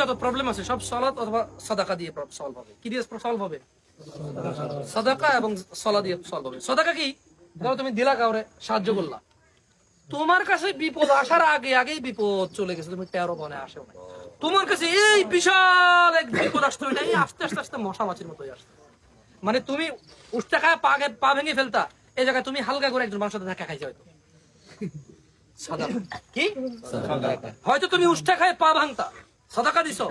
যত প্রবলেম আছে সব সালাত অথবা সাদাকা দিয়ে সলভ হবে। কি দিয়ে সলভ হবে? সাদাকা এবং সালাত দিয়ে সলভ হবে। সাদাকা কি? ধরো তুমি দিলা কাউরে, সাহায্য করলা, তোমার কাছে বিপদ আসার আগে আগেই বিপদ চলে গেছে, তুমি 13 বনে আসেও না, তোমার কাছে এই বিশাল এক বিপদ আসতে হয় না, এই আস্তে আস্তে আস্তে মশা মাছির মতোই আসতে। মানে তুমি উষ্টা খায় পা ভেঙে ফেলতা, এই জায়গায় তুমি হালকা করে একজন মানুষের সাথে ধাক্কা খাইছে হয়তো। কি হয়তো তুমি উষ্টা খায় পা ভাঙতা, সাদাকা দিছো,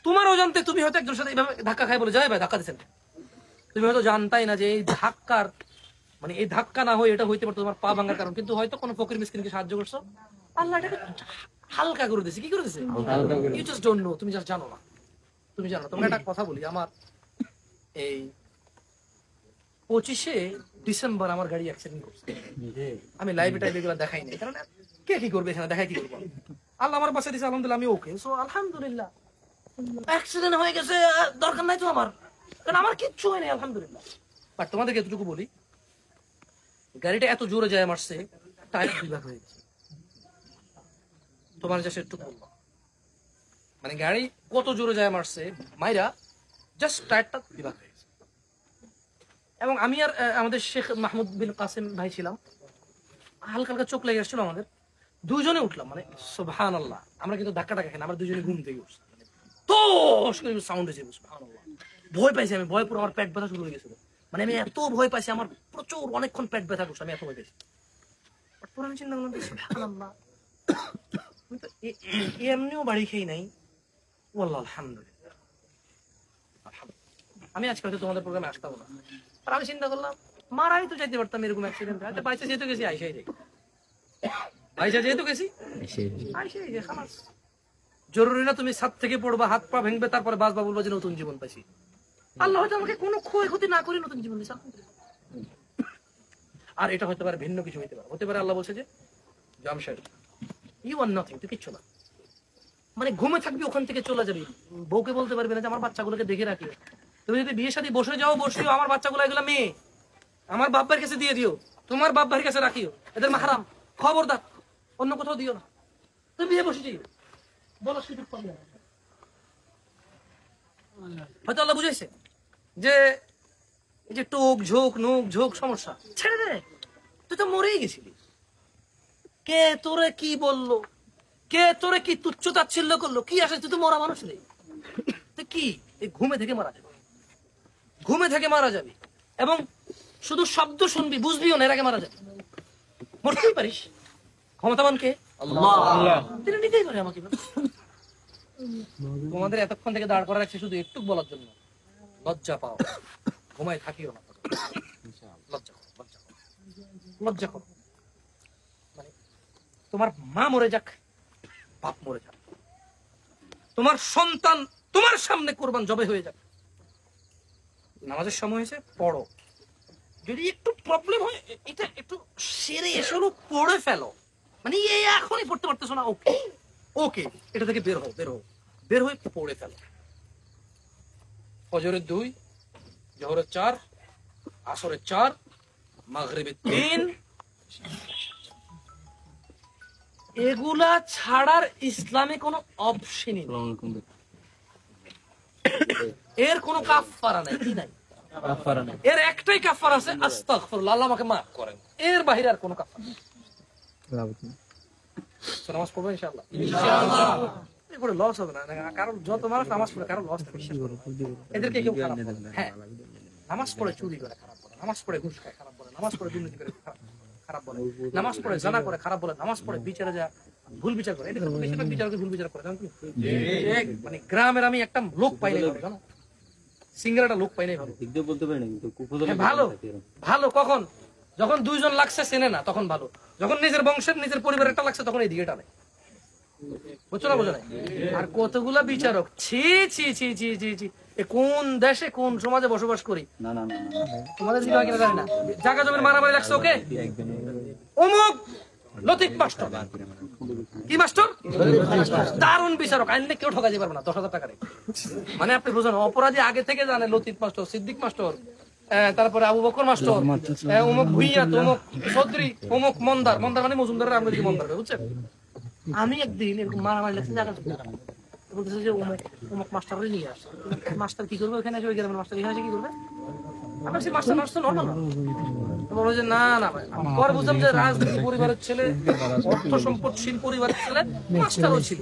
তোমার অজান্তে তুমি হয়তো একজন সাথে এইভাবে ধাক্কা খাই বলে যায় ভাই ধাক্কা দিচ্ছেন, তুমি হয়তো জানতাই না যে এই ধাক্কার মানে এই ধাক্কা না হয় এটা হইতে পারতো তোমার পা ভাঙার কারণ, কিন্তু হয়তো কোনো ফকির মিসকিনকে সাহায্য করছো, আল্লাহ এটাকে হালকা করে দিয়েছে। কি করে দিয়েছে? ইউ জাস্ট ডোন্ট নো, তুমি জাস্ট জানো না, তুমি জানো। তোমাকে একটা কথা বলি, আমার এই 25শে ডিসেম্বর আমার গাড়ি অ্যাক্সিডেন্ট করছে। আমি লাইভে টাইভে এগুলো দেখাই নাই, কারণ কে কি করবে এখানে, দেখাই কি করবো? আল্লাহ আমার বাঁচিয়ে দিয়েছে, আলহামদুলিল্লাহ আমি ওকে। সো আলহামদুলিল্লাহ, অ্যাক্সিডেন্ট হয়ে গেছে, দরকার নাই তো আমার, কারণ আমার কিচ্ছু হয় নাই আলহামদুলিল্লাহ। বাট তোমাদেরকে এতটুকু বলি, গাড়িটা এত জোরে যায় মারছে, টায়ার বিভাগ হয়ে গেছে। তোমার জাস্ট একটু বলবো, মানে গাড়ি কত জোরে যায় মারছে, মাইরা জাস্ট টায়ারটা বিভাগ হয়ে গেছে। এবং আমি আর আমাদের শেখ মাহমুদ বিন কাসেম ভাই ছিলাম, হালকা হালকা চোখ লেগে আসছিল আমাদের, দুইজনে উঠলাম, মানে সুবহানাল্লাহ, আমরা কিন্তু ধাক্কা টাকা খাই না, আমরা দুইজনে ঘুম থেকে উঠছি, তো সাউন্ড হয়েছে, সুবহানাল্লাহ। ভয় পাইছি আমি, ভয় পুরো আমার পেট ব্যথা শুরু হয়ে গেছিল, মানে আমি এত ভয় পাইছি, আমার প্রচুর অনেকক্ষণ পেট ব্যথা করছে, আমি এত ভয় পাইছি। পরে আমি চিন্তা করলাম, সুবহানাল্লাহ, আমি তো এমনিও বাড়ি খেয়ে নাই, ওয়াল্লাহ আলহামদুলিল্লাহ, আমি আজকে হয়তো তোমাদের প্রোগ্রামে আসতাম না। আর আমি চিন্তা করলাম, মারাই তো যাইতে পারতাম এরকম অ্যাক্সিডেন্ট, বাইসা যেহেতু গেছি আইসাই যাই, বাইসা যেহেতু গেছি আইসাই যাই, খালাস। জরুরি না তুমি ছাদ থেকে পড়বা, হাত পা ভেঙবে, তারপরে বাঁচবা, বলবা যে নতুন জীবন পাইছি। আল্লাহ হয়তো আমাকে কোনো ক্ষয়ক্ষতি না করে নতুন জীবন দিয়েছে। আর এটা হতে পারে ভিন্ন কিছু হতে পারে আল্লাহ বলছে যে জামশেদ ইউ আর নাথিং, তুই কিচ্ছু না, মানে ঘুমে থাকবি, ওখান থেকে চলে যাবি, বউকে বলতে পারবি না যে আমার বাচ্চাগুলোকে দেখে রাখি। তুমি যদি বিয়ের সাথে বসে যাও, বসিও, আমার বাচ্চাগুলো এগুলো মেয়ে, আমার বাপ্পার কাছে দিয়ে দিও, তোমার বাপ্পার কাছে রাখিও, এদের মাহারাম, খবরদার অন্য কোথাও দিও না। তুমি বিয়ে বসেছি বলো, সুযোগ পাবি না। হয়তো আল্লাহ বুঝাইছে যে এই যে টোক ঝোঁক নোক ঝোঁক সমস্যা ছেড়ে দে, তুই তো মরেই গেছিলি, কে তোরে কি বললো, কে তোরে কি তুচ্ছ তাচ্ছিল্য করলো, কি আসে, তুই তো মরা মানুষ নেই, তুই কি এই ঘুমে থেকে মারা যাবে, ঘুমে থেকে মারা যাবি, এবং শুধু শব্দ শুনবি, বুঝবিও না, এর আগে মারা যাবে, মরতেই পারিস। ক্ষমতাবান কে? আল্লাহ, তিনি নিতেই পারে আমাকে। তোমাদের এতক্ষণ থেকে দাঁড় করা রাখছে শুধু একটু বলার জন্য, লজ্জা পাও, ঘুমায় থাকিও না, লজ্জা করো, লজ্জা করো, লজ্জা করো। মানে তোমার মা মরে যাক, বাপ মরে যাক, তোমার সন্তান তোমার সামনে কোরবান জবে হয়ে যাক, নামাজের সময় হয়েছে, পড়ো। যদি একটু প্রবলেম হয়, এটা একটু সেরে এসে পড়ে ফেলো, মানে এখনই পড়তে পারতেছো না, ওকে ওকে, এটা থেকে বের হও, বের হয়ে পড়ে ফেলো। ফজরের 2, জোহরের 4, আসরের 4, মাগরিবের 3, এগুলা ছাড়ার ইসলামে কোনো অপশনই নেই, এর কোনো কাফারা নাই, কি নাই, এর একটাই কাফারা আছে, আস্তাগফিরুল্লাহ, আল্লাহ আমাকে মাফ করেন, এর বাইরে আর কোনো কাফারা নেই। নামাজ পড়বো ইনশাআল্লাহ, এরপরে লস হবে না, কারণ যত মানুষ নামাজ পড়ে কারো লস বিশ্বাস করো, এদেরকে কেউ খারাপ বলে না। হ্যাঁ, নামাজ পড়ে চুরি করে খারাপ বলে, নামাজ পড়ে ঘুষ খায় খারাপ বলে, নামাজ পড়ে দুর্নীতি করে খারাপ বলে, নামাজ পড়ে জানা করে খারাপ বলে, নামাজ পড়ে বিচারে যা ভুল বিচার করে, এটা বেশিরভাগ বিচারকে ভুল বিচার করে, জানো কি? মানে গ্রামের আমি একটা লোক পাই নাই, জানো, সিঙ্গারাটা লোক পাই নাই ভালো, বলতে পারি না, ভালো ভালো কখন, যখন 2 জন লাগছে চেনে না তখন ভালো, যখন নিজের বংশের নিজের পরিবারের একটা লাগছে তখন এই দিকে টানে, বুঝছো না, বোঝো না? আর কতগুলা বিচারক, ছি ছি ছি ছি ছি ছি, কোন দেশে কোন সমাজে বসবাস করি, তোমাদের দিকে কিনা জানি না, জায়গা জমির মারামারি লাগছে, ওকে অমুক লতিফ মাস্টার, কি মাস্টার, দারুণ বিচারক, আইনলে কেউ ঠকা যেতে পারবে না 10,000 টাকা রেখে। মানে আপনি বুঝুন, অপরাধী আগে থেকে জানে লতিফ মাস্টার, সিদ্দিক মাস্টার, তারপরে আবু বকর মাস্টার, অমুক ভুইয়া, অমুক চৌধুরী, অমুক মন্দার, মন্দার মানে মজুমদারের আমরা দিকে মন্দার, বুঝছেন? আমি একদিন এরকম মারামারি লাগছে জায়গা, বলতেছে যে অমুক অমুক মাস্টারই নিয়ে আসছে। মাস্টার কি করবে ওখানে এসে, ওই গ্রামের মাস্টার এখানে এসে কি করবে? আমার সেই মাস্টার নার্স তো নর্মাল না। বলো যে না না ভাই, পরে বুঝলাম যে রাজনীতি পরিবারের ছেলে, অর্থ সম্পদশীল পরিবারের ছেলে, মাস্টারও ছিল।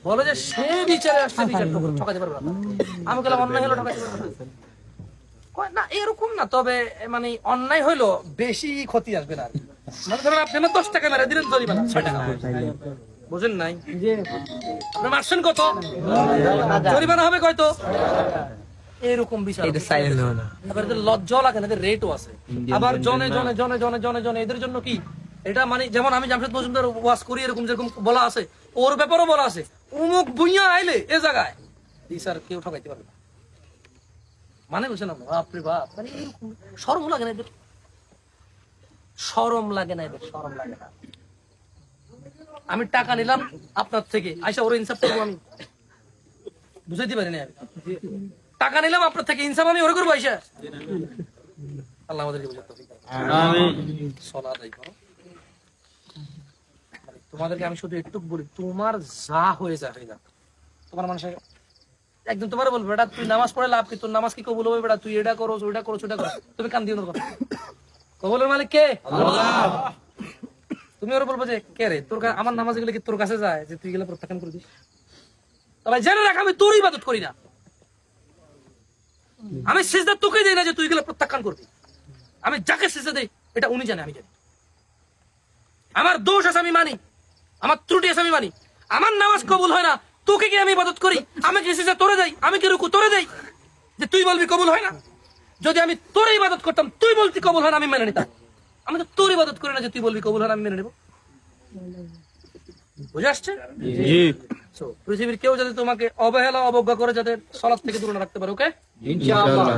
বলে যে সে বিচারে আসছে, বিচার ঠকাতে পারবে না। আমি বললাম অন্যায় হলো ঠকাতে পারবে না? কয় না এরকম না, তবে মানে অন্যায় হইলো বেশি ক্ষতি আসবে না। মানে ধরুন আপনি আমার 10 টাকা মেরে দিলেন, জরিমানা 6 টাকা, বুঝেন নাই? আপনি মারছেন কত, জরিমানা হবে কয়তো, এরকম বিষয়। আবার এদের লজ্জা লাগে না, এদের রেটও আছে। আবার জনে জনে জনে জনে জনে জনে এদের জন্য কি এটা, মানে যেমন আমি জামশেদ মজুমদার ওয়াজ করি, এরকম যেরকম বলা আছে, ওর ব্যাপারও বলা আছে, উমুক বুইয়া আইলে এ জায়গায় স্যার কেউ ঠকাইতে পারবে না। মানে বুঝছেন না? বাপরে বাপ, মানে এরকম শরম লাগে না এদের? শরম লাগে না এদের? শরম লাগে না? আমি টাকা নিলাম আপনার থেকে, আইসা ওর ইনসাফ করবো আমি? বুঝাইতে পারি না আমি। টাকা নিলাম আপনার থেকে, ইনসাফ আমি ওরে করবো আইসা? আল্লাহ আমাদেরকে বুঝাতে হবে। তোমাদেরকে আমি শুধু একটু বলি, তোমার যা হয়ে যায় হয়ে যাক, তোমার মানুষের একদম তোমার বলবো বেটা তুই নামাজ পড়ে লাভ কি, তোর নামাজ কি কবুল হবে বেটা, তুই এটা করো ওইটা করো ওটা করো, তুমি কান দিও না কথা। কবুলের মালিক কে? আল্লাহ। তুমি ওরা বলবো যে কে রে, তোর আমার নামাজ গেলে কি তোর কাছে যায় যে তুই গেলে প্রত্যাখ্যান করে দিস? তবে জেনে রাখ আমি তোর ইবাদত করি না, আমি সিজদা তোকে দেই না যে তুই গেলে প্রত্যাখ্যান করবি। আমি যাকে সিজদা দেই এটা উনি জানে, আমি জানি। আমার দোষ আছে আমি মানি, আমার ত্রুটি আছে আমি মানি। আমার নামাজ কবুল হয় না, তোকে কি আমি ইবাদত করি? আমি কি সিজদা তোরে দেই? আমি কি রুকু তোরে দেই যে তুই বলবি কবুল হয় না? যদি আমি তোর ইবাদত করতাম, তুই বলতি কবুল হয় না, আমি মেনে নিতাম। আমি তো তোর ইবাদত করি না যে তুই বলবি কবুল হয় না, আমি মেনে নেব। বুঝে আসছে? পৃথিবীর কেউ যাতে তোমাকে অবহেলা অবজ্ঞা করে যাতে সালাত থেকে দূরে রাখতে পারে, ওকে ইনশাআল্লাহ।